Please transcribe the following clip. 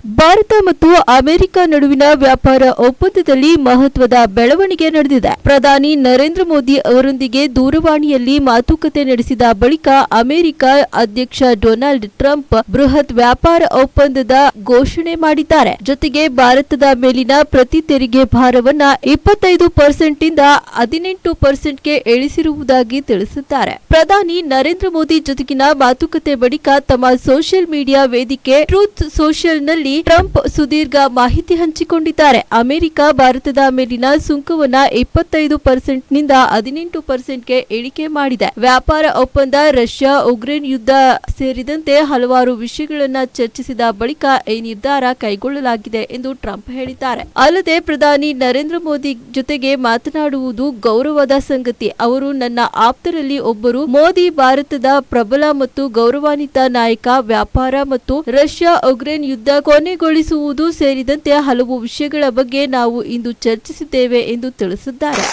ಭಾರತ ಮತ್ತು ಅಮೆರಿಕ ನಡುವಿನ ವ್ಯಾಪಾರ ಒಪ್ಪಂದದಲ್ಲಿ ಮಹತ್ವದ ಬೆಳವಣಿಗೆ ನಡೆದಿದೆ. ಪ್ರಧಾನಿ ನರೇಂದ್ರ ಮೋದಿ ಅವರೊಂದಿಗೆ ದೂರವಾಣಿಯಲ್ಲಿ ಮಾತುಕತೆ ನಡೆಸಿದ ಬಳಿಕ ಅಮೆರಿಕ ಅಧ್ಯಕ್ಷ ಡೊನಾಲ್ಡ್ ಟ್ರಂಪ್ ಬೃಹತ್ ವ್ಯಾಪಾರ ಒಪ್ಪಂದದ ಘೋಷಣೆ ಮಾಡಿದ್ದಾರೆ. ಜೊತೆಗೆ ಭಾರತದ ಮೇಲಿನ ಪ್ರತಿ ತೆರಿಗೆ ಭಾರವನ್ನ 25% ಇಂದ 18%ಗೆ ಇಳಿಸಿರುವುದಾಗಿ ತಿಳಿಸಿದ್ದಾರೆ. ಪ್ರಧಾನಿ ನರೇಂದ್ರ ಮೋದಿ ಜೊತೆಗಿನ ಮಾತುಕತೆ ಬಳಿಕ ತಮ್ಮ ಸೋಷಿಯಲ್ ಮೀಡಿಯಾ ವೇದಿಕೆ ಟ್ರೂತ್ ಸೋಷಿಯಲ್ನಲ್ಲಿ ಟ್ರಂಪ್ ಸುದೀರ್ಘ ಮಾಹಿತಿ ಹಂಚಿಕೊಂಡಿದ್ದಾರೆ. ಅಮೆರಿಕ ಭಾರತದ ಮೇಲಿನ ಸುಂಕವನ್ನ 25% ನಿಂದ 18%ಗೆ ಇಳಿಕೆ ಮಾಡಿದೆ. ವ್ಯಾಪಾರ ಒಪ್ಪಂದ, ರಷ್ಯಾ ಉಕ್ರೇನ್ ಯುದ್ಧ ಸೇರಿದಂತೆ ಹಲವಾರು ವಿಷಯಗಳನ್ನ ಚರ್ಚಿಸಿದ ಬಳಿಕ ಈ ನಿರ್ಧಾರ ಕೈಗೊಳ್ಳಲಾಗಿದೆ ಎಂದು ಟ್ರಂಪ್ ಹೇಳಿದ್ದಾರೆ. ಅಲ್ಲದೆ ಪ್ರಧಾನಿ ನರೇಂದ್ರ ಮೋದಿ ಜೊತೆಗೆ ಮಾತನಾಡುವುದು ಗೌರವದ ಸಂಗತಿ. ಅವರು ನನ್ನ ಆಪ್ತರಲ್ಲಿ ಒಬ್ಬರು. ಮೋದಿ ಭಾರತದ ಪ್ರಬಲ ಮತ್ತು ಗೌರವಾನ್ವಿತ ನಾಯಕ. ವ್ಯಾಪಾರ ಮತ್ತು ರಷ್ಯಾ ಉಕ್ರೇನ್ ಯುದ್ಧ ಕೊನೆಗೊಳಿಸುವುದು ಸೇರಿದಂತೆ ಹಲವು ವಿಷಯಗಳ ಬಗ್ಗೆ ನಾವು ಇಂದು ಚರ್ಚಿಸಿದ್ದೇವೆ ಎಂದು ತಿಳಿಸಿದ್ದಾರೆ.